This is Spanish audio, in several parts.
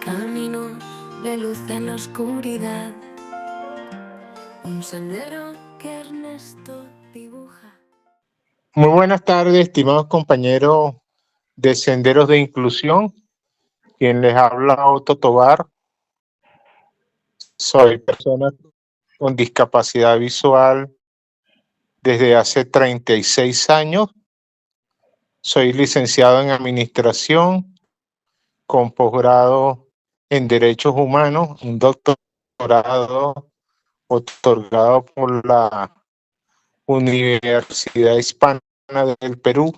camino de luz en la oscuridad, un sendero que Ernesto dibuja. Muy buenas tardes, estimados compañeros de Senderos de Inclusión. Quien les habla, Otto Tobar. Soy persona con discapacidad visual desde hace 36 años. Soy licenciado en Administración con posgrado en Derechos Humanos, un doctorado otorgado por la Universidad Hispana del Perú,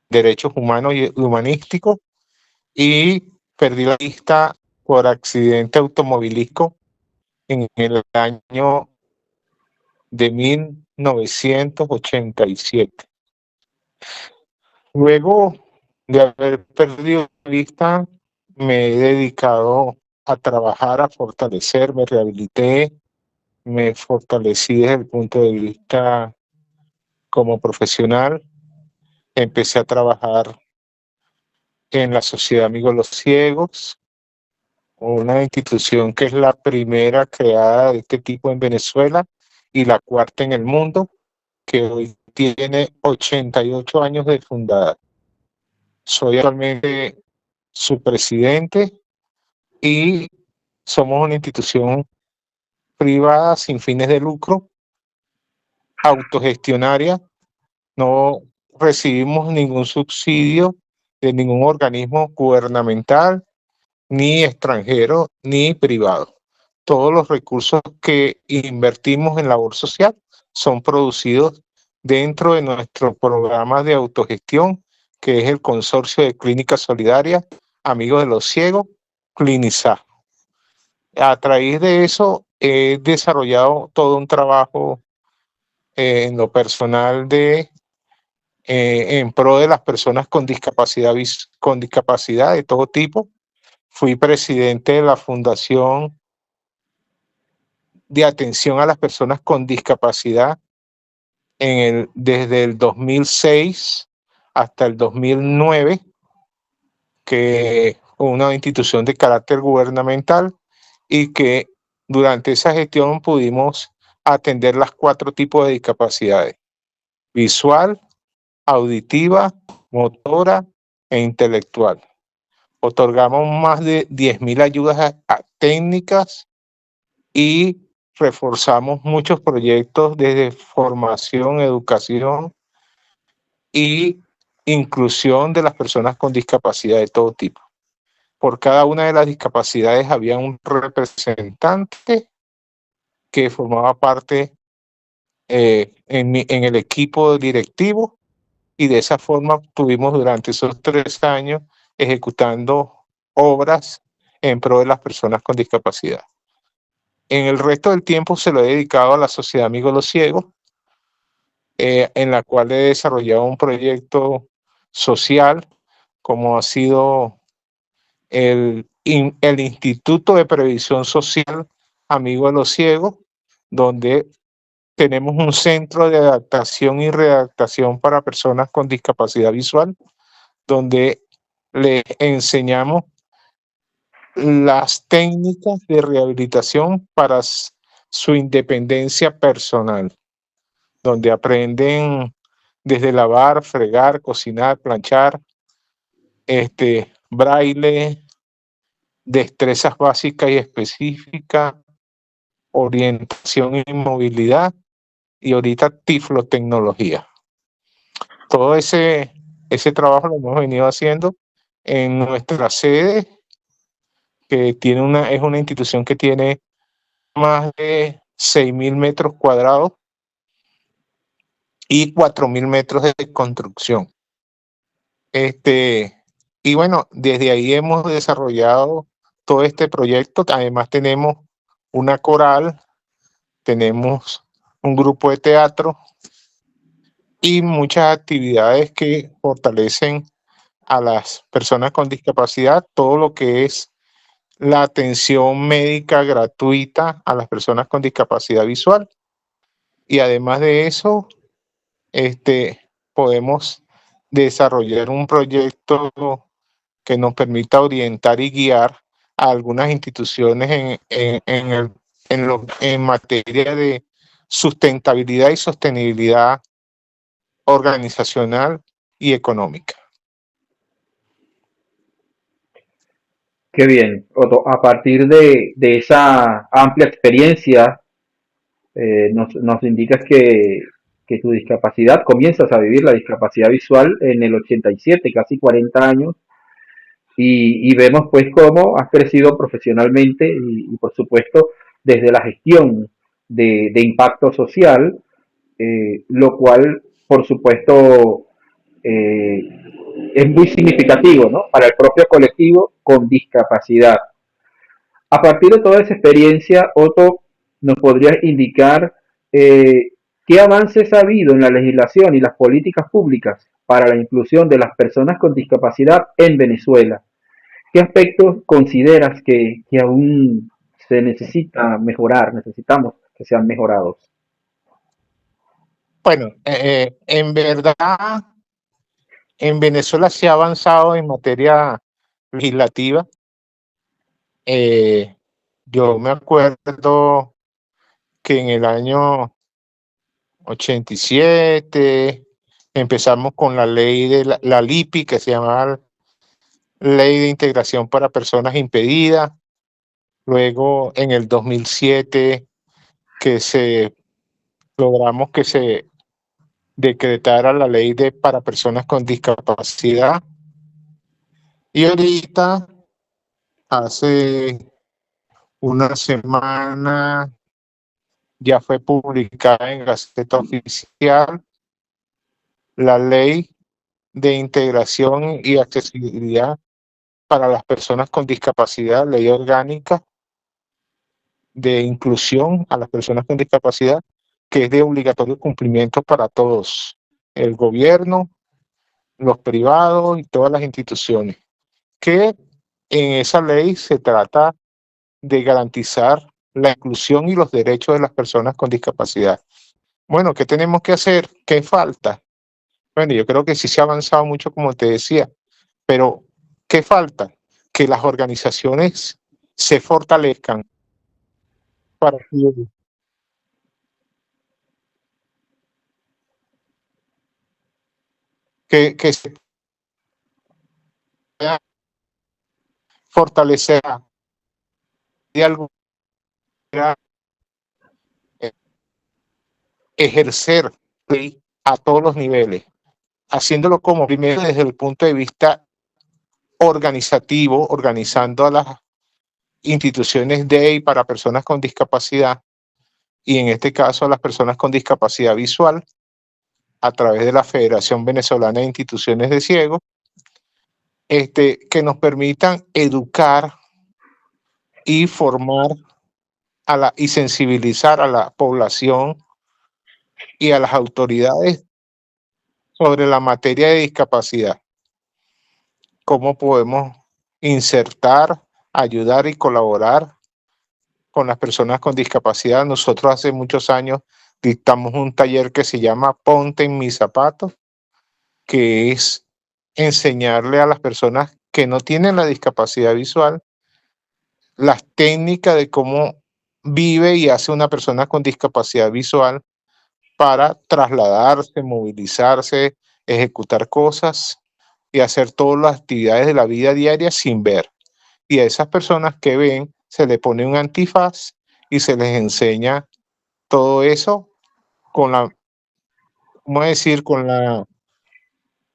Derechos Humanos y Humanísticos, y perdí la vista por accidente automovilístico en el año de 1987. Luego de haber perdido la vista, me he dedicado a trabajar, a fortalecer, me rehabilité, me fortalecí desde el punto de vista como profesional. Empecé a trabajar en la Sociedad Amigos de los Ciegos, una institución que es la primera creada de este tipo en Venezuela y la cuarta en el mundo, que hoy tiene 88 años de fundada. Soy actualmente su presidente y somos una institución privada sin fines de lucro, autogestionaria. No recibimos ningún subsidio de ningún organismo gubernamental, ni extranjero, ni privado. Todos los recursos que invertimos en labor social son producidos dentro de nuestro programa de autogestión, que es el Consorcio de Clínicas Solidarias Amigos de los Ciegos, Clinizá. A través de eso he desarrollado todo un trabajo en lo personal en pro de las personas con discapacidad de todo tipo. Fui presidente de la Fundación de Atención a las Personas con Discapacidad desde el 2006 hasta el 2009, que fue una institución de carácter gubernamental y que durante esa gestión pudimos atender las 4 tipos de discapacidades: visual, auditiva, motora e intelectual. Otorgamos más de 10.000 ayudas técnicas y reforzamos muchos proyectos desde formación, educación y inclusión de las personas con discapacidad de todo tipo. Por cada una de las discapacidades había un representante que formaba parte en el equipo directivo, y de esa forma tuvimos durante esos 3 años ejecutando obras en pro de las personas con discapacidad. En el resto del tiempo se lo he dedicado a la Sociedad Amigos de los Ciegos, en la cual he desarrollado un proyecto social, como ha sido el Instituto de Previsión Social Amigos de los Ciegos, donde tenemos un centro de adaptación y readaptación para personas con discapacidad visual, donde les enseñamos las técnicas de rehabilitación para su independencia personal, donde aprenden desde lavar, fregar, cocinar, planchar, braille, destrezas básicas y específicas, orientación y movilidad, y ahorita tiflotecnología. Todo ese trabajo lo hemos venido haciendo en nuestra sede, que es una institución que tiene más de 6.000 metros cuadrados y 4.000 metros de construcción. Y bueno, desde ahí hemos desarrollado todo este proyecto. Además tenemos una coral, tenemos un grupo de teatro y muchas actividades que fortalecen a las personas con discapacidad, todo lo que es la atención médica gratuita a las personas con discapacidad visual. Y además de eso, podemos desarrollar un proyecto que nos permita orientar y guiar a algunas instituciones en materia de sustentabilidad y sostenibilidad organizacional y económica. Qué bien, Otto. A partir de esa amplia experiencia, nos indicas que tu discapacidad, comienzas a vivir la discapacidad visual en el 87, casi 40 años, y vemos pues cómo has crecido profesionalmente y por supuesto desde la gestión de impacto social, lo cual por supuesto eh, es muy significativo, ¿no? Para el propio colectivo con discapacidad. A partir de toda esa experiencia, Otto, ¿nos podrías indicar qué avances ha habido en la legislación y las políticas públicas para la inclusión de las personas con discapacidad en Venezuela? ¿Qué aspectos consideras que aún se necesita mejorar, necesitamos que sean mejorados? Bueno, en verdad, en Venezuela se ha avanzado en materia legislativa. Yo me acuerdo que en el año 87 empezamos con la ley de la LIPI, que se llamaba Ley de Integración para Personas Impedidas. Luego, en el 2007, logramos que se decretara la ley para personas con discapacidad. Y ahorita, hace una semana, ya fue publicada en Gaceta Oficial la Ley de Integración y Accesibilidad para las personas con discapacidad, ley orgánica de inclusión a las personas con discapacidad, que es de obligatorio cumplimiento para todos, el gobierno, los privados y todas las instituciones, que en esa ley se trata de garantizar la inclusión y los derechos de las personas con discapacidad. Bueno, ¿qué tenemos que hacer? ¿Qué falta? Bueno, yo creo que sí se ha avanzado mucho, como te decía, pero ¿qué falta? Que las organizaciones se fortalezcan para que se pueda fortalecer de alguna manera, eh, ejercer a todos los niveles, haciéndolo como primero desde el punto de vista organizativo, organizando a las instituciones de y para personas con discapacidad, y en este caso a las personas con discapacidad visual, a través de la Federación Venezolana de Instituciones de Ciegos, que nos permitan educar y formar y sensibilizar a la población y a las autoridades sobre la materia de discapacidad. Cómo podemos insertar, ayudar y colaborar con las personas con discapacidad. Nosotros hace muchos años dictamos un taller que se llama Ponte en mis zapatos, que es enseñarle a las personas que no tienen la discapacidad visual las técnicas de cómo vive y hace una persona con discapacidad visual para trasladarse, movilizarse, ejecutar cosas y hacer todas las actividades de la vida diaria sin ver. Y a esas personas que ven se les pone un antifaz y se les enseña todo eso con la, ¿cómo decir? Con la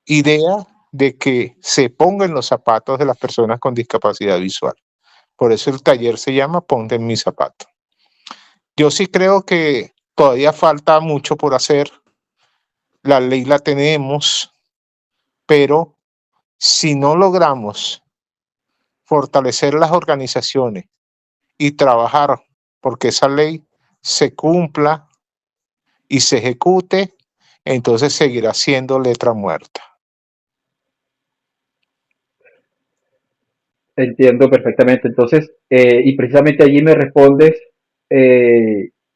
idea de que se pongan los zapatos de las personas con discapacidad visual. Por eso el taller se llama Ponte en mis zapatos. Yo sí creo que todavía falta mucho por hacer. La ley la tenemos, pero si no logramos fortalecer las organizaciones y trabajar porque esa ley se cumpla y se ejecute, entonces seguirá siendo letra muerta. Entiendo perfectamente. Entonces, y precisamente allí me respondes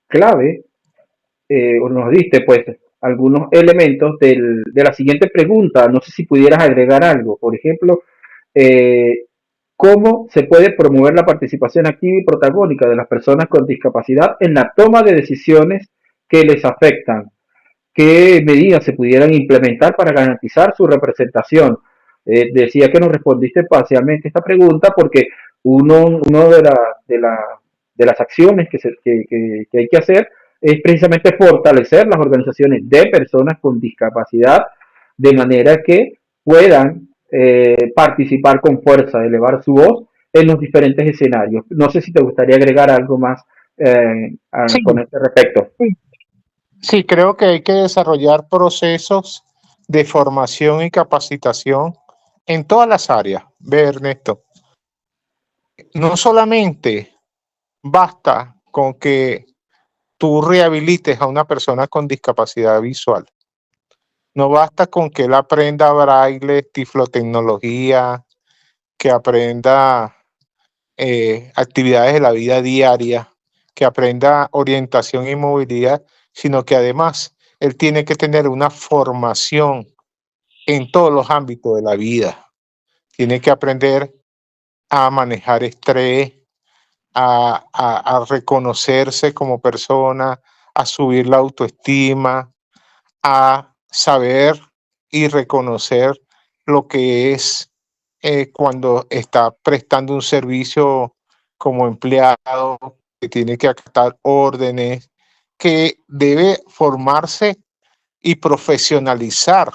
clave, o nos diste pues algunos elementos de la siguiente pregunta. No sé si pudieras agregar algo. Por ejemplo, eh, cómo se puede promover la participación activa y protagónica de las personas con discapacidad en la toma de decisiones que les afectan, qué medidas se pudieran implementar para garantizar su representación. Decía que nos respondiste parcialmente esta pregunta porque uno de las acciones que hay que hacer es precisamente fortalecer las organizaciones de personas con discapacidad de manera que puedan participar con fuerza, elevar su voz en los diferentes escenarios. No sé si te gustaría agregar algo más Sí, con este respecto. sí, creo que hay que desarrollar procesos de formación y capacitación en todas las áreas. Ve, Ernesto, no solamente basta con que tú rehabilites a una persona con discapacidad visual, no basta con que él aprenda braille, tiflotecnología, que aprenda actividades de la vida diaria, que aprenda orientación y movilidad, sino que además él tiene que tener una formación en todos los ámbitos de la vida. Tiene que aprender a manejar estrés, a reconocerse como persona, a subir la autoestima, a saber y reconocer lo que es cuando está prestando un servicio como empleado, que tiene que acatar órdenes, que debe formarse y profesionalizar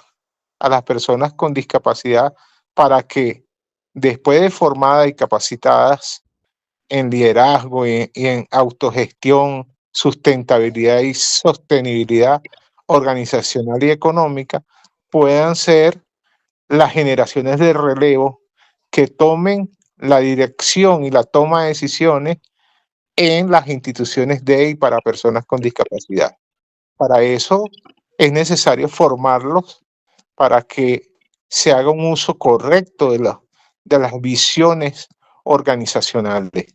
a las personas con discapacidad para que después de formadas y capacitadas en liderazgo y en autogestión, sustentabilidad y sostenibilidad organizacional y económica, puedan ser las generaciones de relevo que tomen la dirección y la toma de decisiones en las instituciones de y para personas con discapacidad. Para eso es necesario formarlos para que se haga un uso correcto de las visiones organizacionales.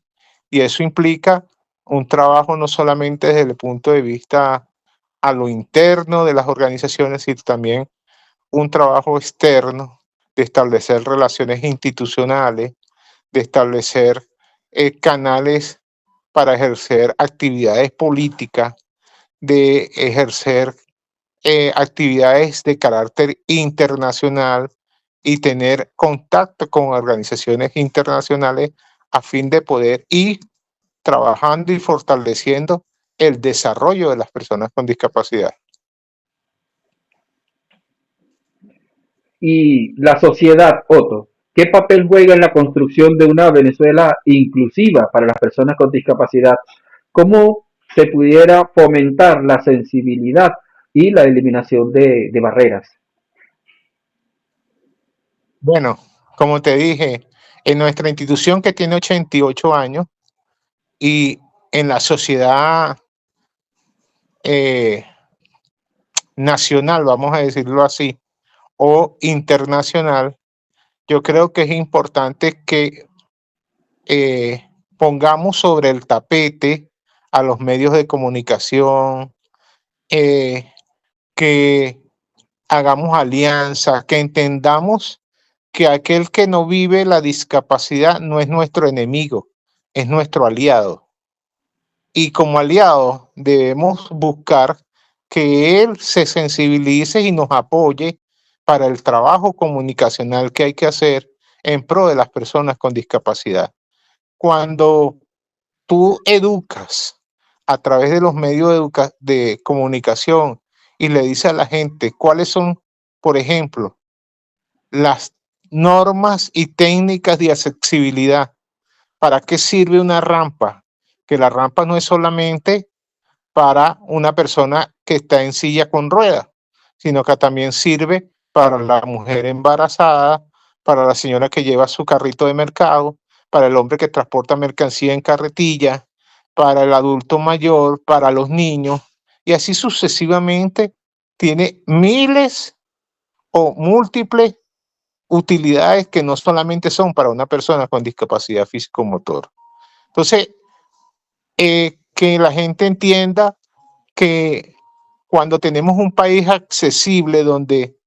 Y eso implica un trabajo no solamente desde el punto de vista a lo interno de las organizaciones, sino también un trabajo externo de establecer relaciones institucionales, de establecer canales para ejercer actividades políticas, de ejercer actividades de carácter internacional y tener contacto con organizaciones internacionales a fin de poder ir trabajando y fortaleciendo el desarrollo de las personas con discapacidad. Y la sociedad, Otto, ¿qué papel juega en la construcción de una Venezuela inclusiva para las personas con discapacidad? ¿Cómo se pudiera fomentar la sensibilidad y la eliminación de barreras? Bueno, como te dije, en nuestra institución que tiene 88 años y en la sociedad nacional, vamos a decirlo así, o internacional, yo creo que es importante que pongamos sobre el tapete a los medios de comunicación, que hagamos alianzas, que entendamos que aquel que no vive la discapacidad no es nuestro enemigo, es nuestro aliado. Y como aliado debemos buscar que él se sensibilice y nos apoye para el trabajo comunicacional que hay que hacer en pro de las personas con discapacidad. Cuando tú educas a través de los medios de comunicación y le dices a la gente cuáles son, por ejemplo, las normas y técnicas de accesibilidad, ¿para qué sirve una rampa? Que la rampa no es solamente para una persona que está en silla con ruedas, sino que también sirve para la mujer embarazada, para la señora que lleva su carrito de mercado, para el hombre que transporta mercancía en carretilla, para el adulto mayor, para los niños, y así sucesivamente tiene miles o múltiples utilidades que no solamente son para una persona con discapacidad físico-motor. Entonces, que la gente entienda que cuando tenemos un país accesible, donde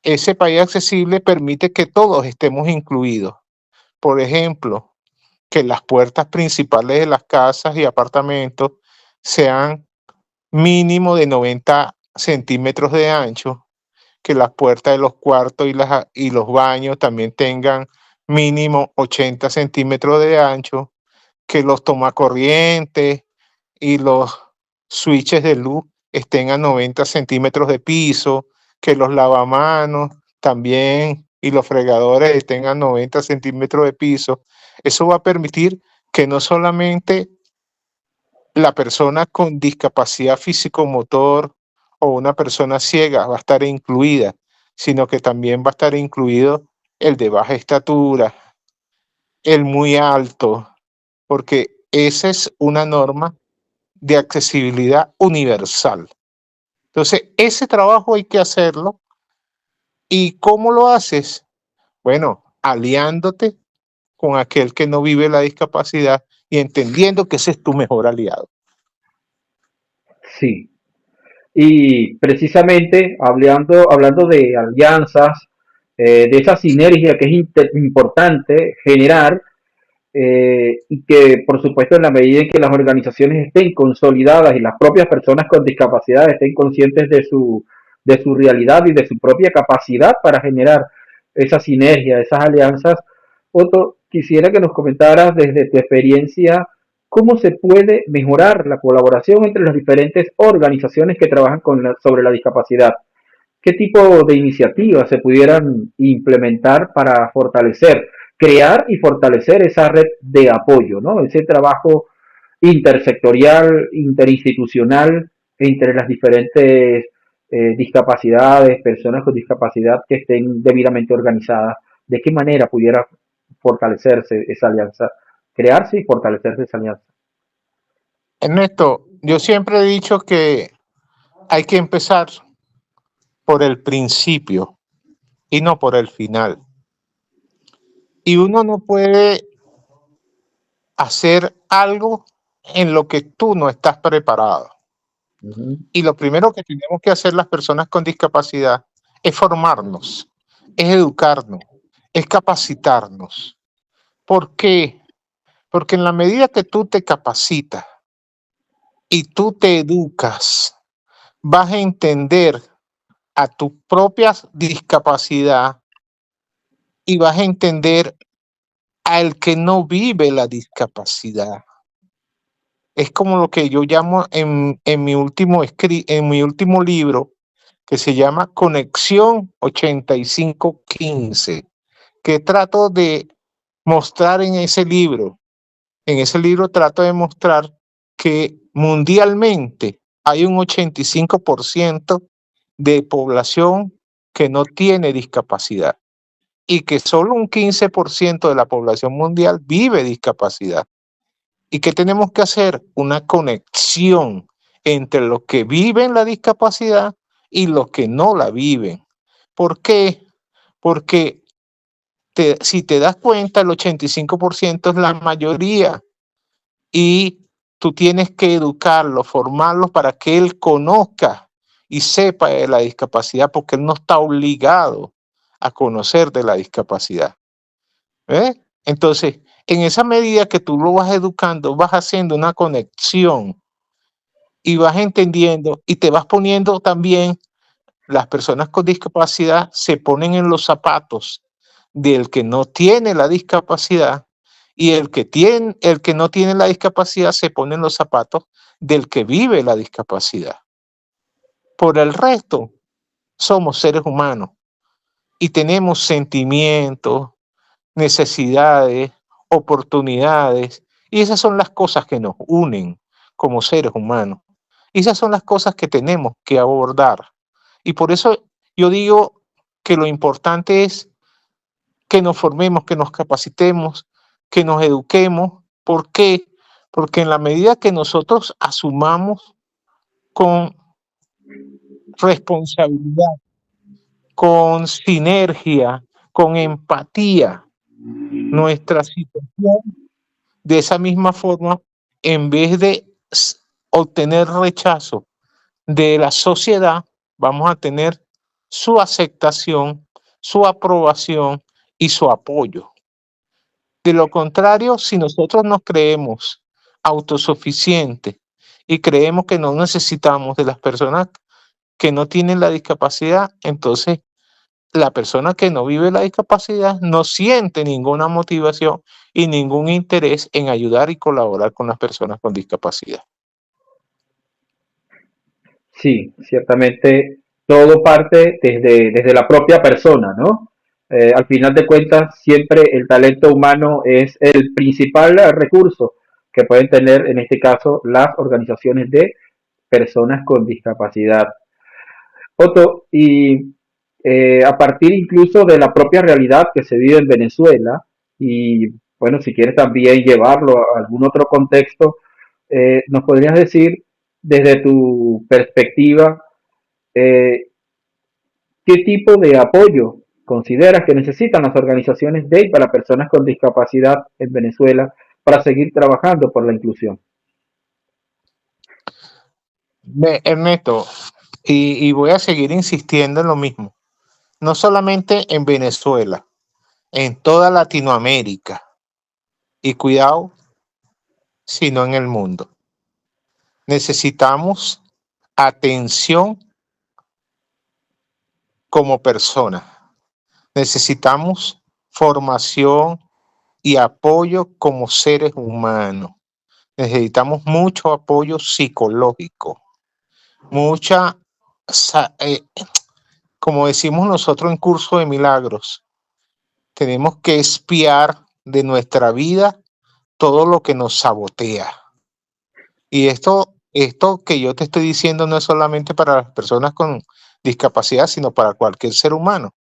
ese país accesible permite que todos estemos incluidos, Por ejemplo, que las puertas principales de las casas y apartamentos sean mínimo de 90 centímetros de ancho, que las puertas de los cuartos y los baños también tengan mínimo 80 centímetros de ancho, que los tomacorrientes y los switches de luz estén a 90 centímetros de piso, que los lavamanos también y los fregadores estén a 90 centímetros de piso. Eso va a permitir que no solamente la persona con discapacidad físico-motor o una persona ciega va a estar incluida, sino que también va a estar incluido el de baja estatura, el muy alto, porque esa es una norma de accesibilidad universal. Entonces, ese trabajo hay que hacerlo. ¿Y cómo lo haces? Bueno, aliándote con aquel que no vive la discapacidad y entendiendo que ese es tu mejor aliado. Sí. Y precisamente hablando de alianzas, de esa sinergia que es importante generar, y que por supuesto en la medida en que las organizaciones estén consolidadas y las propias personas con discapacidad estén conscientes de su realidad y de su propia capacidad para generar esa sinergia, esas alianzas. Otto, quisiera que nos comentaras desde tu experiencia cómo se puede mejorar la colaboración entre las diferentes organizaciones que trabajan sobre la discapacidad. ¿Qué tipo de iniciativas se pudieran implementar para fortalecer, crear y fortalecer esa red de apoyo, ¿no? Ese trabajo intersectorial, interinstitucional entre las diferentes discapacidades, personas con discapacidad que estén debidamente organizadas. ¿De qué manera pudiera fortalecerse esa alianza, crearse y fortalecerse esa alianza? Ernesto, yo siempre he dicho que hay que empezar por el principio y no por el final. Y uno no puede hacer algo en lo que tú no estás preparado. Y lo primero que tenemos que hacer las personas con discapacidad es formarnos, es educarnos, es capacitarnos. ¿Por qué? Porque en la medida que tú te capacitas y tú te educas, vas a entender a tu propia discapacidad y vas a entender al que no vive la discapacidad. Es como lo que yo llamo en mi último libro, que se llama Conexión 8515, que trato de mostrar en ese libro. En ese libro trato de mostrar que mundialmente hay un 85% de población que no tiene discapacidad y que solo un 15% de la población mundial vive discapacidad. ¿Y qué tenemos que hacer? Una conexión entre los que viven la discapacidad y los que no la viven. ¿Por qué? Porque si te das cuenta, el 85% es la mayoría y tú tienes que educarlo, formarlo para que él conozca y sepa de la discapacidad, porque él no está obligado a conocer de la discapacidad. Entonces, en esa medida que tú lo vas educando, vas haciendo una conexión y vas entendiendo y te vas poniendo también, las personas con discapacidad se ponen en los zapatos del que no tiene la discapacidad y el que no tiene la discapacidad se pone en los zapatos del que vive la discapacidad. Por el resto, somos seres humanos y tenemos sentimientos, necesidades, oportunidades, y esas son las cosas que nos unen como seres humanos. Y esas son las cosas que tenemos que abordar. Y por eso yo digo que lo importante es que nos formemos, que nos capacitemos, que nos eduquemos. ¿Por qué? Porque en la medida que nosotros asumamos con responsabilidad, con sinergia, con empatía nuestra situación, de esa misma forma, en vez de obtener rechazo de la sociedad, vamos a tener su aceptación, su aprobación y su apoyo. De lo contrario, si nosotros nos creemos autosuficientes y creemos que no necesitamos de las personas que no tienen la discapacidad, entonces la persona que no vive la discapacidad no siente ninguna motivación y ningún interés en ayudar y colaborar con las personas con discapacidad. Sí, ciertamente todo parte desde la propia persona, ¿no? Al final de cuentas, siempre el talento humano es el principal recurso que pueden tener, en este caso, las organizaciones de personas con discapacidad. Otto, y a partir incluso de la propia realidad que se vive en Venezuela, y bueno, si quieres también llevarlo a algún otro contexto, ¿nos podrías decir desde tu perspectiva eh, qué tipo de apoyo consideras que necesitan las organizaciones de y para personas con discapacidad en Venezuela para seguir trabajando por la inclusión? Ernesto, y voy a seguir insistiendo en lo mismo, no solamente en Venezuela, en toda Latinoamérica y cuidado, sino en el mundo. Necesitamos atención como personas. Necesitamos formación y apoyo como seres humanos. Necesitamos mucho apoyo psicológico, mucha, como decimos nosotros en Curso de Milagros, tenemos que espiar de nuestra vida todo lo que nos sabotea. Y esto que yo te estoy diciendo no es solamente para las personas con discapacidad, sino para cualquier ser humano.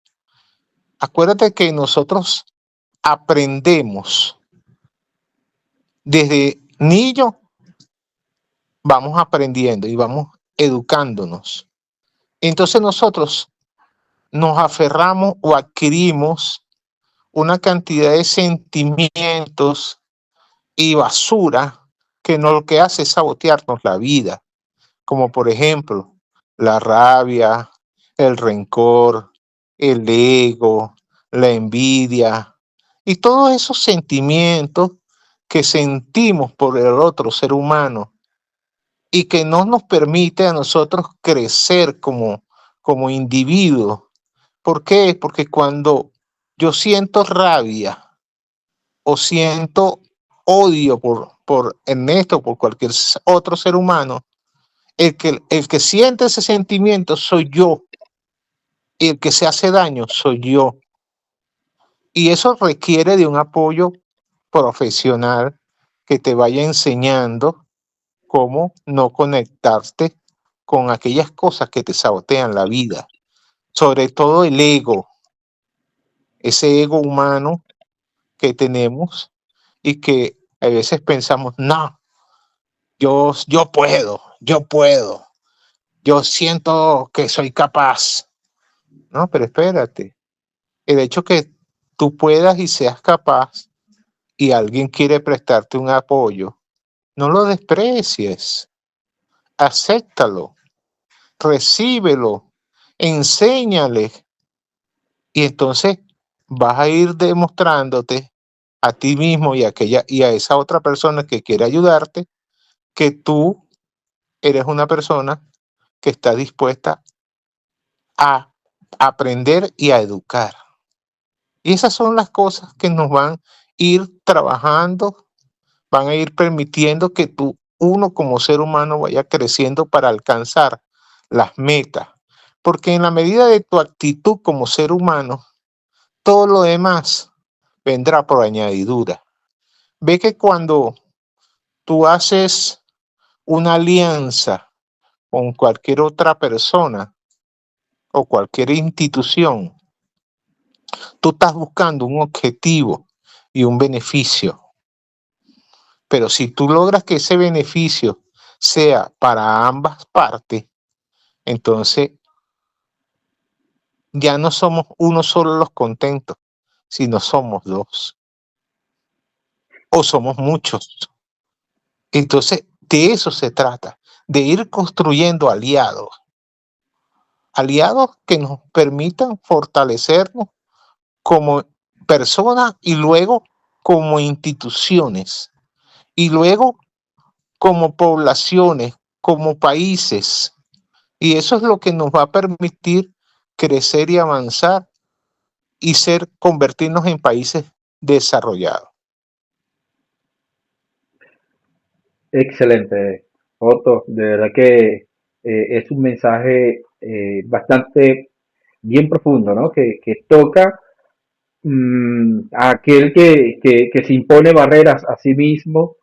Acuérdate que nosotros aprendemos desde niño, vamos aprendiendo y vamos educándonos. Entonces nosotros nos aferramos o adquirimos una cantidad de sentimientos y basura que no lo que hace es sabotearnos la vida, como por ejemplo la rabia, el rencor, el ego, la envidia y todos esos sentimientos que sentimos por el otro ser humano y que no nos permite a nosotros crecer como individuos. ¿Por qué? Porque cuando yo siento rabia o siento odio por Ernesto, por cualquier otro ser humano, el que siente ese sentimiento soy yo, y el que se hace daño soy yo. Y eso requiere de un apoyo profesional que te vaya enseñando cómo no conectarte con aquellas cosas que te sabotean la vida, sobre todo el ego, ese ego humano que tenemos y que a veces pensamos, no, yo puedo, yo siento que soy capaz. No, pero espérate, el hecho que tú puedas y seas capaz y alguien quiere prestarte un apoyo, no lo desprecies, acéptalo, recíbelo, enséñale y entonces vas a ir demostrándote a ti mismo y a esa otra persona que quiere ayudarte que tú eres una persona que está dispuesta a aprender y a educar. Y esas son las cosas que nos van a ir trabajando, van a ir permitiendo que uno como ser humano vaya creciendo para alcanzar las metas. Porque en la medida de tu actitud como ser humano, todo lo demás vendrá por añadidura. Ve que cuando tú haces una alianza con cualquier otra persona o cualquier institución, tú estás buscando un objetivo y un beneficio. Pero si tú logras que ese beneficio sea para ambas partes, entonces ya no somos uno solo los contentos, sino somos dos o somos muchos. Entonces de eso se trata, de ir construyendo aliados que nos permitan fortalecernos como personas y luego como instituciones y luego como poblaciones, como países. Y eso es lo que nos va a permitir crecer y avanzar y convertirnos en países desarrollados. Excelente, Otto. De verdad que es un mensaje bastante bien profundo, ¿no? Que toca a aquel que se impone barreras a sí mismo,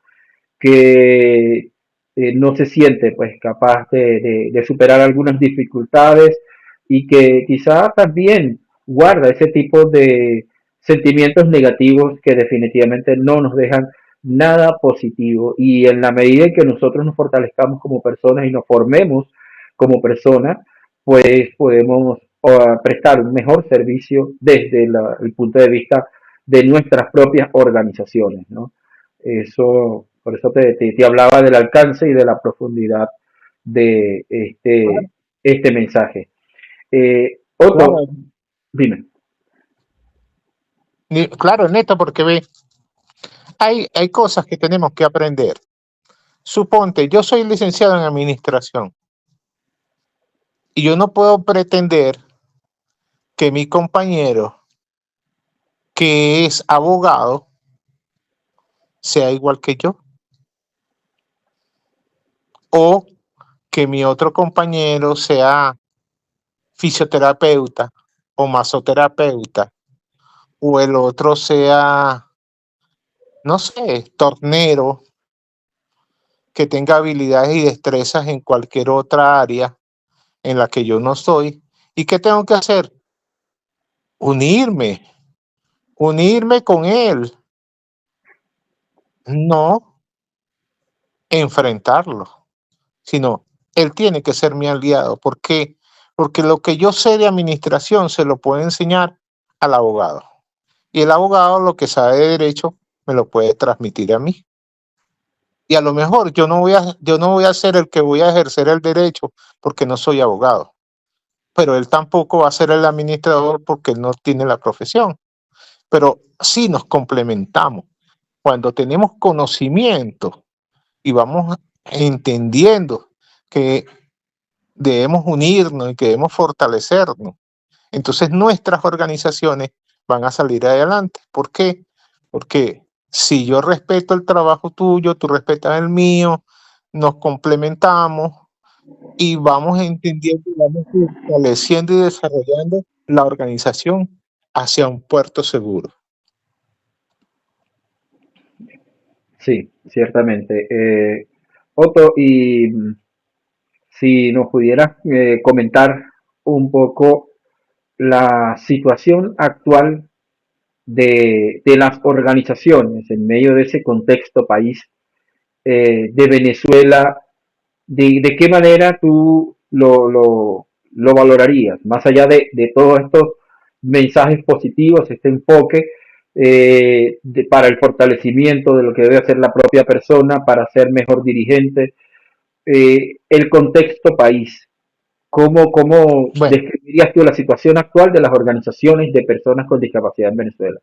que no se siente pues capaz de superar algunas dificultades y que quizá también guarda ese tipo de sentimientos negativos que definitivamente no nos dejan nada positivo. Y en la medida en que nosotros nos fortalezcamos como personas y nos formemos como personas, pues podemos prestar un mejor servicio desde el punto de vista de nuestras propias organizaciones, ¿no? Eso, por eso te hablaba del alcance y de la profundidad de este mensaje. Otto, Claro, dime. claro, Neto, porque ve, hay cosas que tenemos que aprender. Suponte, yo soy licenciado en administración y yo no puedo pretender que mi compañero, que es abogado, sea igual que yo, o que mi otro compañero sea fisioterapeuta o masoterapeuta, o el otro sea, no sé, tornero, que tenga habilidades y destrezas en cualquier otra área en la que yo no estoy. ¿Y qué tengo que hacer? Unirme con él, no enfrentarlo, sino él tiene que ser mi aliado. ¿Por qué? Porque lo que yo sé de administración se lo puedo enseñar al abogado. Y el abogado lo que sabe de derecho me lo puede transmitir a mí. Y a lo mejor yo no voy a ser el que voy a ejercer el derecho porque no soy abogado. Pero él tampoco va a ser el administrador porque él no tiene la profesión. Pero sí nos complementamos. Cuando tenemos conocimiento y vamos entendiendo que debemos unirnos y que debemos fortalecernos, entonces nuestras organizaciones van a salir adelante. ¿Por qué? Porque si yo respeto el trabajo tuyo, tú respetas el mío, nos complementamos y vamos entendiendo, vamos fortaleciendo y desarrollando la organización hacia un puerto seguro. Sí, ciertamente. Otto, y si nos pudieras comentar un poco la situación actual de las organizaciones en medio de ese contexto país de Venezuela, de qué manera tú lo valorarías, más allá de todos estos mensajes positivos, este enfoque para el fortalecimiento de lo que debe hacer la propia persona para ser mejor dirigente, el contexto país. ¿Cómo Bueno, describirías tú la situación actual de las organizaciones de personas con discapacidad en Venezuela?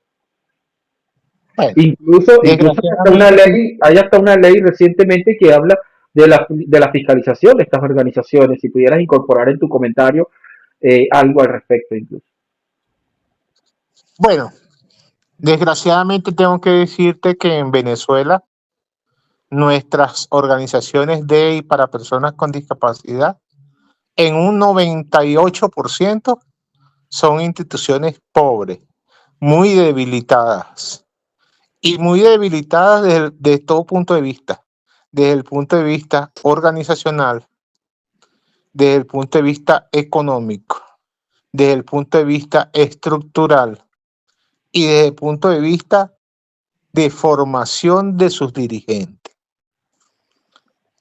bueno, Incluso desgraciadamente, hay hasta una ley recientemente que habla de la fiscalización de estas organizaciones. Si pudieras incorporar en tu comentario algo al respecto, incluso. bueno, desgraciadamente tengo que decirte que en Venezuela nuestras organizaciones de y para personas con discapacidad en un 98% son instituciones pobres, muy debilitadas y muy debilitadas de todo punto de vista, desde el punto de vista organizacional, desde el punto de vista económico, desde el punto de vista estructural y desde el punto de vista de formación de sus dirigentes.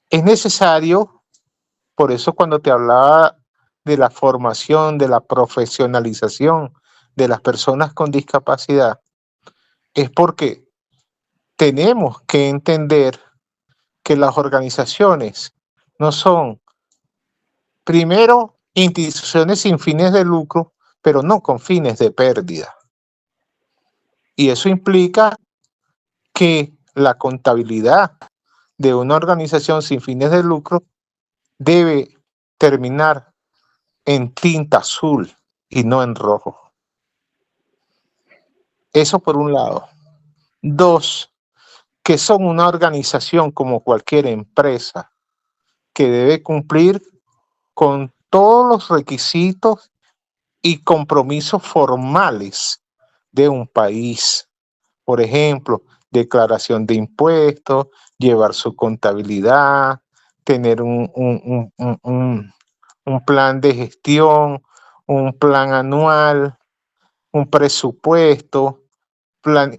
Es necesario, por eso cuando te hablaba de la formación, de la profesionalización de las personas con discapacidad, es porque tenemos que entender que las organizaciones no son, primero, instituciones sin fines de lucro, pero no con fines de pérdida. Y eso implica que la contabilidad de una organización sin fines de lucro debe terminar en tinta azul y no en rojo. Eso por un lado. Dos, que son una organización como cualquier empresa que debe cumplir con todos los requisitos y compromisos formales de un país. Por ejemplo, declaración de impuestos, llevar su contabilidad, tener un plan de gestión, un plan anual, un presupuesto,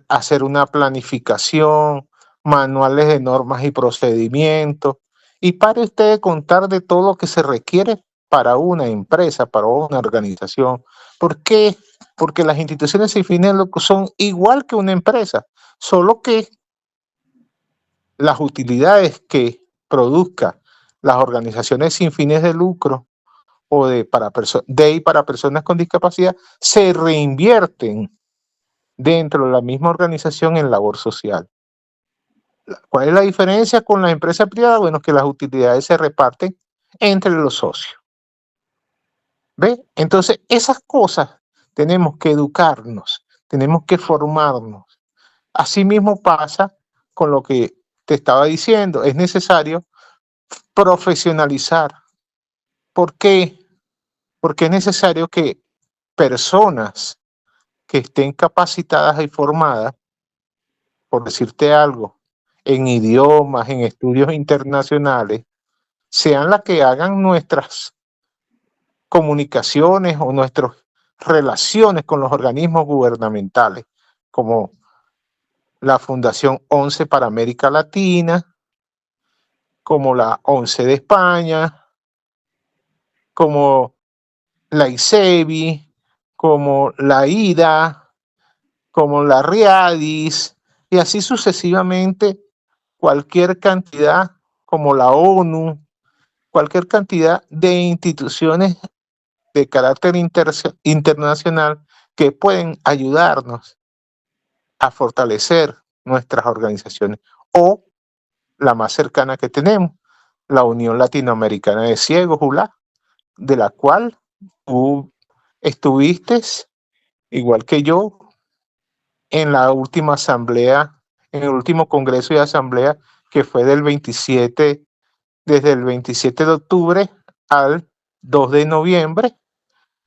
hacer una planificación, manuales de normas y procedimientos. Y pare usted de contar de todo lo que se requiere para una empresa, para una organización. ¿Por qué? Porque las instituciones sin fines de lucro son igual que una empresa, solo que las utilidades que produzca las organizaciones sin fines de lucro o de y para personas con discapacidad se reinvierten dentro de la misma organización en labor social. ¿Cuál es la diferencia con la empresa privada? Bueno, que las utilidades se reparten entre los socios. ¿Ve? Entonces, esas cosas tenemos que educarnos, tenemos que formarnos. Asimismo pasa con lo que te estaba diciendo, es necesario profesionalizar. ¿Por qué? Porque es necesario que personas que estén capacitadas y formadas, por decirte algo, en idiomas, en estudios internacionales, sean las que hagan nuestras comunicaciones o nuestras relaciones con los organismos gubernamentales, como la Fundación 11 para América Latina, como la 11 de España, como la ICEBI, como la IDA, como la RIADIS, y así sucesivamente cualquier cantidad, como la ONU, cualquier cantidad de instituciones de carácter internacional que pueden ayudarnos a fortalecer nuestras organizaciones, o la más cercana que tenemos, la Unión Latinoamericana de Ciegos, ULA, de la cual tú estuviste, igual que yo, en la última asamblea, en el último congreso y asamblea que fue desde el 27 de octubre al 2 de noviembre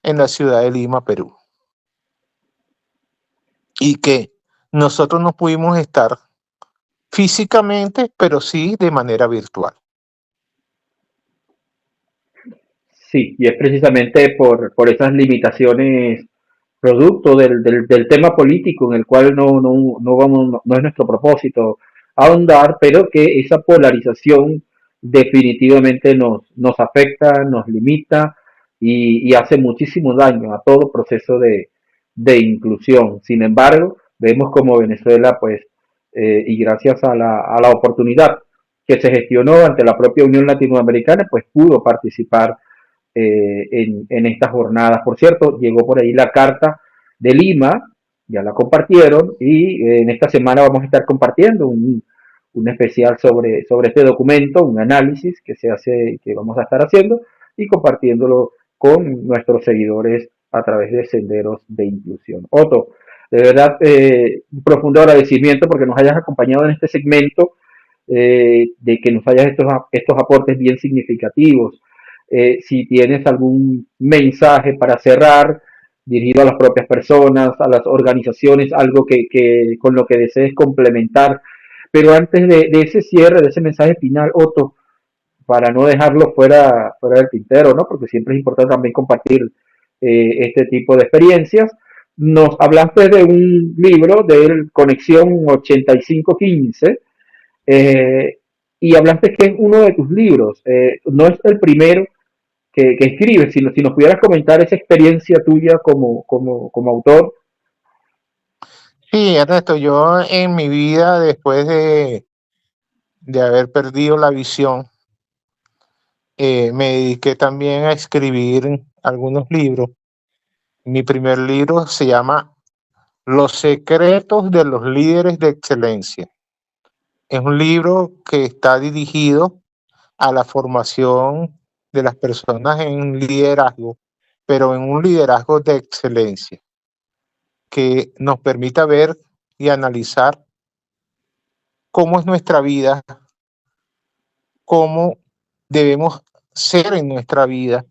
en la ciudad de Lima, Perú. Y que nosotros no pudimos estar físicamente, pero sí de manera virtual. Sí, y es precisamente por esas limitaciones producto del tema político en el cual no es nuestro propósito ahondar, pero que esa polarización definitivamente nos afecta, nos limita y hace muchísimo daño a todo proceso de inclusión. Sin embargo, vemos como Venezuela, pues, y gracias a la oportunidad que se gestionó ante la propia Unión Latinoamericana, pues pudo participar en estas jornadas. Por cierto, llegó por ahí la carta de Lima, ya la compartieron y en esta semana vamos a estar compartiendo un especial sobre este documento, un análisis que se hace, que vamos a estar haciendo y compartiéndolo con nuestros seguidores a través de Senderos de Inclusión. Otto, de verdad, un profundo agradecimiento porque nos hayas acompañado en este segmento, de que nos hayas estos aportes bien significativos. Si tienes algún mensaje para cerrar, dirigido a las propias personas, a las organizaciones, algo que con lo que desees complementar. Pero antes de ese cierre, de ese mensaje final, Otto, para no dejarlo fuera del tintero, ¿no? Porque siempre es importante también compartir este tipo de experiencias. Nos hablaste de un libro de Conexión 8515, y hablaste que es uno de tus libros. No es el primero que escribes, si nos pudieras comentar esa experiencia tuya como autor. Sí, Ernesto, yo en mi vida, después de haber perdido la visión, me dediqué también a escribir algunos libros. Mi primer libro se llama Los secretos de los líderes de excelencia. es un libro que está dirigido a la formación de las personas en liderazgo, pero en un liderazgo de excelencia, que nos permita ver y analizar cómo es nuestra vida, cómo debemos ser en nuestra vida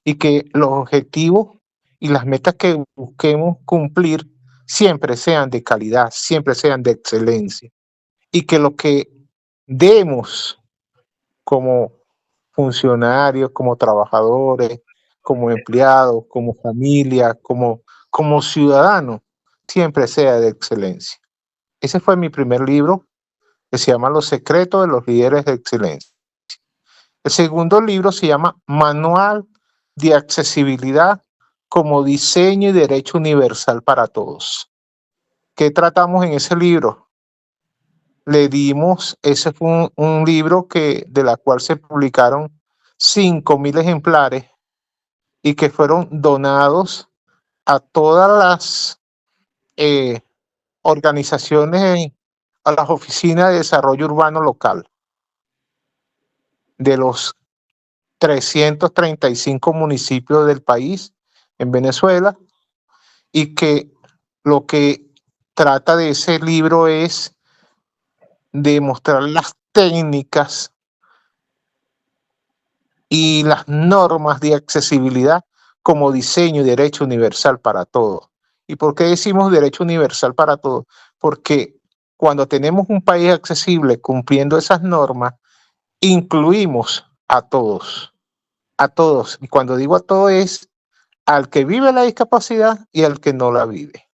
y que los objetivos y las metas que busquemos cumplir siempre sean de calidad, siempre sean de excelencia y que lo que demos como funcionarios, como trabajadores, como empleados, como familia, como ciudadanos, siempre sea de excelencia. Ese fue mi primer libro, que se llama Los secretos de los líderes de excelencia. El segundo libro se llama Manual de accesibilidad como diseño y derecho universal para todos. ¿Qué tratamos en ese libro? Le dimos, ese fue un libro de la cual se publicaron 5.000 ejemplares y que fueron donados a todas las organizaciones, a las oficinas de desarrollo urbano local de los 335 municipios del país en Venezuela, y que lo que trata de ese libro es demostrar las técnicas y las normas de accesibilidad como diseño y derecho universal para todos. ¿Y por qué decimos derecho universal para todos? Porque cuando tenemos un país accesible cumpliendo esas normas, incluimos a todos, a todos. Y cuando digo a todos es al que vive la discapacidad y al que no la vive.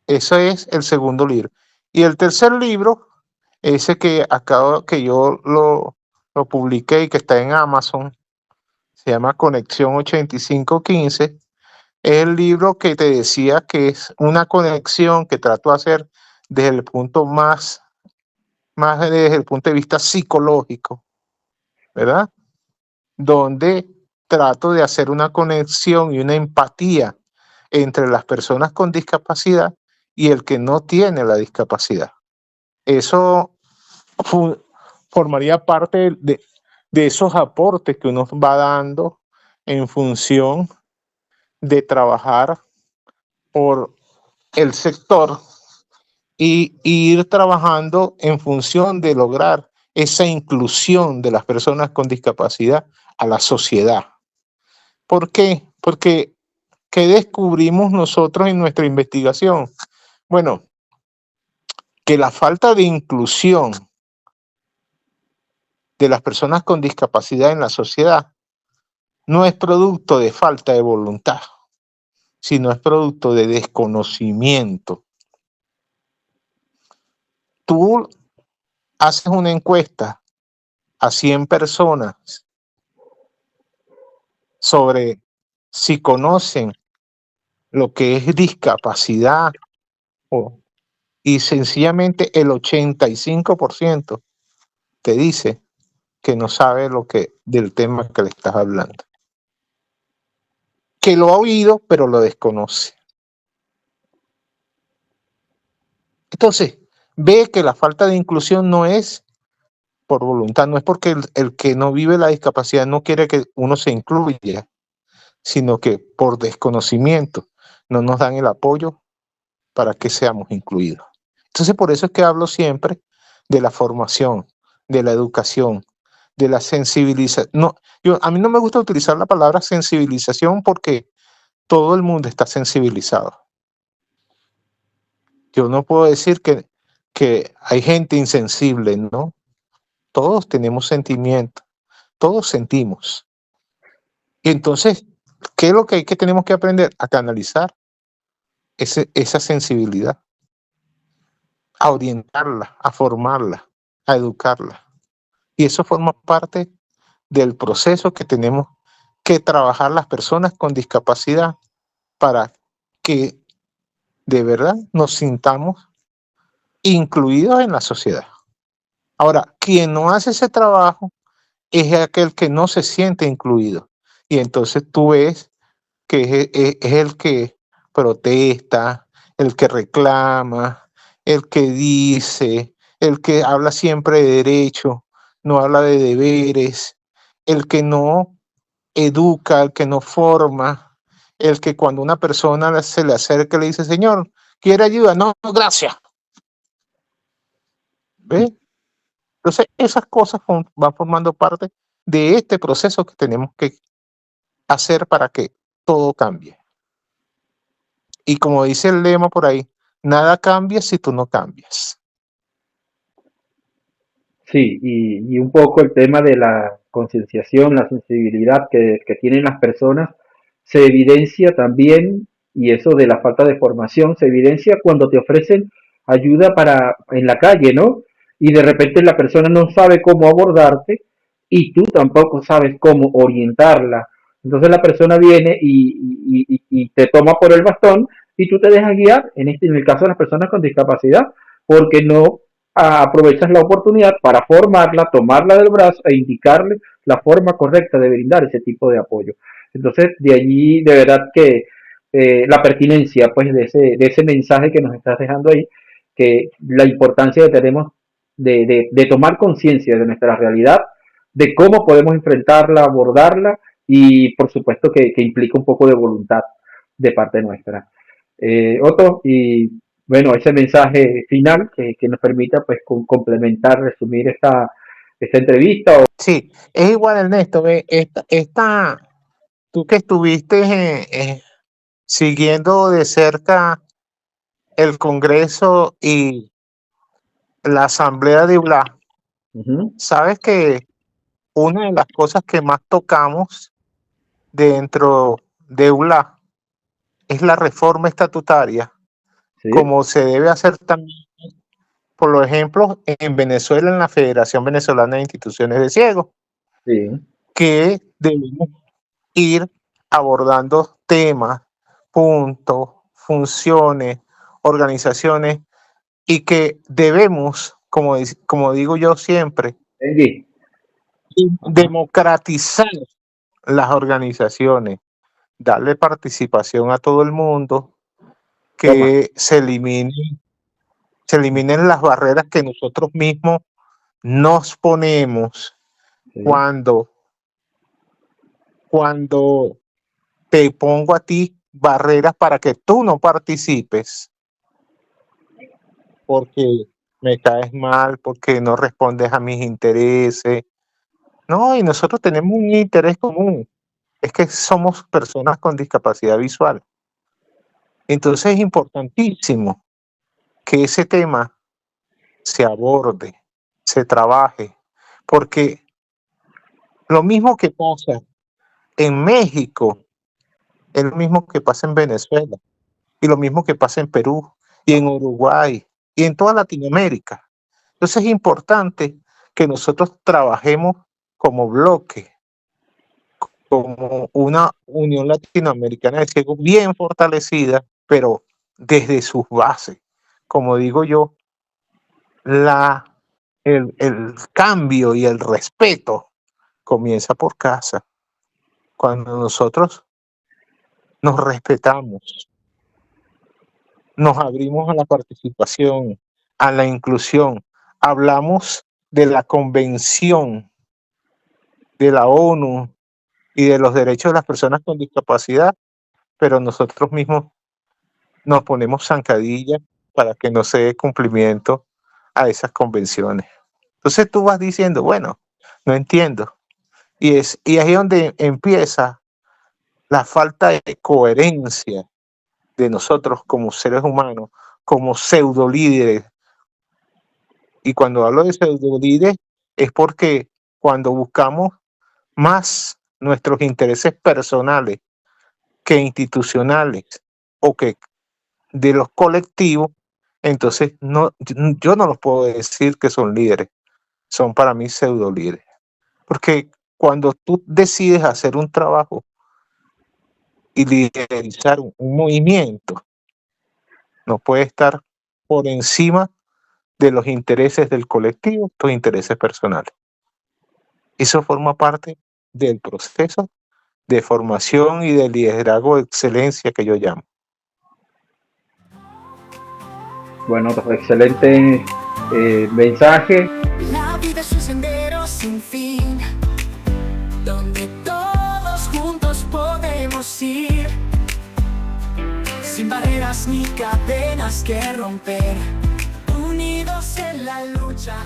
Eso es el segundo libro. Y el tercer libro, ese que acabo, que yo lo publiqué y que está en Amazon, se llama Conexión 8515. Es el libro que te decía que es una conexión que trato de hacer desde el punto más desde el punto de vista psicológico, ¿verdad? Donde trato de hacer una conexión y una empatía entre las personas con discapacidad y el que no tiene la discapacidad. Eso formaría parte de esos aportes que uno va dando en función de trabajar por el sector y ir trabajando en función de lograr esa inclusión de las personas con discapacidad a la sociedad. ¿Por qué? Porque ¿qué descubrimos nosotros en nuestra investigación? Bueno, que la falta de inclusión de las personas con discapacidad en la sociedad no es producto de falta de voluntad, sino es producto de desconocimiento. Tú haces una encuesta a 100 personas sobre si conocen lo que es discapacidad y sencillamente el 85% te dice que no sabe del tema que le estás hablando. Que lo ha oído, pero lo desconoce. Entonces, ve que la falta de inclusión no es por voluntad, no es porque el que no vive la discapacidad no quiere que uno se incluya, sino que por desconocimiento no nos dan el apoyo para que seamos incluidos. Entonces, por eso es que hablo siempre de la formación, de la educación, de la sensibilización. No, a mí no me gusta utilizar la palabra sensibilización porque todo el mundo está sensibilizado. Yo no puedo decir que hay gente insensible, ¿no? Todos tenemos sentimientos, todos sentimos. Y entonces, ¿qué es lo que tenemos que aprender? A canalizar esa sensibilidad, a orientarla, a formarla, a educarla. Y eso forma parte del proceso que tenemos que trabajar las personas con discapacidad para que de verdad nos sintamos incluidos en la sociedad. Ahora, quien no hace ese trabajo es aquel que no se siente incluido. Y entonces tú ves que es el que protesta, el que reclama, el que dice, el que habla siempre de derecho, no habla de deberes, el que no educa, el que no forma, el que cuando una persona se le acerca le dice, Señor, ¿quiere ayuda? No, gracias. ¿Ve? Entonces, esas cosas van formando parte de este proceso que tenemos que hacer para que todo cambie. Y como dice el lema por ahí, nada cambia si tú no cambias. Sí, y un poco el tema de la concienciación, la sensibilidad que tienen las personas, se evidencia también, y eso de la falta de formación, se evidencia cuando te ofrecen ayuda para en la calle, ¿no? Y de repente la persona no sabe cómo abordarte y tú tampoco sabes cómo orientarla. Entonces la persona viene y te toma por el bastón y tú te dejas guiar, en el caso de las personas con discapacidad, porque no aprovechas la oportunidad para formarla, tomarla del brazo e indicarle la forma correcta de brindar ese tipo de apoyo. Entonces, de allí, de verdad que la pertinencia pues de ese mensaje que nos estás dejando ahí, que la importancia que tenemos de tomar conciencia de nuestra realidad, de cómo podemos enfrentarla, abordarla y por supuesto que implica un poco de voluntad de parte nuestra. Otto, y bueno, ese mensaje final que nos permita pues complementar, resumir esta entrevista. Sí, es igual, Ernesto, ve, tú que estuviste siguiendo de cerca el Congreso y la Asamblea de ULA, sabes que una de las cosas que más tocamos dentro de ULA es la reforma estatutaria, Sí, como se debe hacer también, por ejemplo, en Venezuela, en la Federación Venezolana de Instituciones de Ciegos, sí, que debemos ir abordando temas, puntos, funciones, organizaciones, y que debemos, como digo yo siempre, Benji. Ajá. democratizar las organizaciones, darle participación a todo el mundo, Toma. que se eliminen las barreras que nosotros mismos nos ponemos Sí, cuando te pongo a ti barreras para que tú no participes, porque me caes mal, porque no respondes a mis intereses. No, y nosotros tenemos un interés común, es que somos personas con discapacidad visual. Entonces es importantísimo que ese tema se aborde, se trabaje, porque lo mismo que pasa en México es lo mismo que pasa en Venezuela, y lo mismo que pasa en Perú, y en Uruguay, y en toda Latinoamérica. Entonces es importante que nosotros trabajemos como bloque, como una Unión Latinoamericana de Ciegos bien fortalecida, pero desde sus bases. Como digo yo, el cambio y el respeto comienza por casa. Cuando nosotros nos respetamos, nos abrimos a la participación, a la inclusión, hablamos de la Convención de la ONU y de los derechos de las personas con discapacidad, pero nosotros mismos nos ponemos zancadillas para que no se dé cumplimiento a esas convenciones. Entonces tú vas diciendo, bueno, no entiendo. Y ahí es donde empieza la falta de coherencia de nosotros como seres humanos, como pseudo líderes. Y cuando hablo de pseudo líderes es porque cuando buscamos más nuestros intereses personales que institucionales o que de los colectivos, entonces no, yo no los puedo decir que son líderes, son para mí pseudo líderes. Porque cuando tú decides hacer un trabajo y liderizar un movimiento, no puede estar por encima de los intereses del colectivo, tus intereses personales. Eso forma parte del proceso de formación y de liderazgo de excelencia que yo llamo. Bueno, excelente mensaje. La vida es un sendero sin fin, donde todos juntos podemos ir, sin barreras ni cadenas que romper, unidos en la lucha.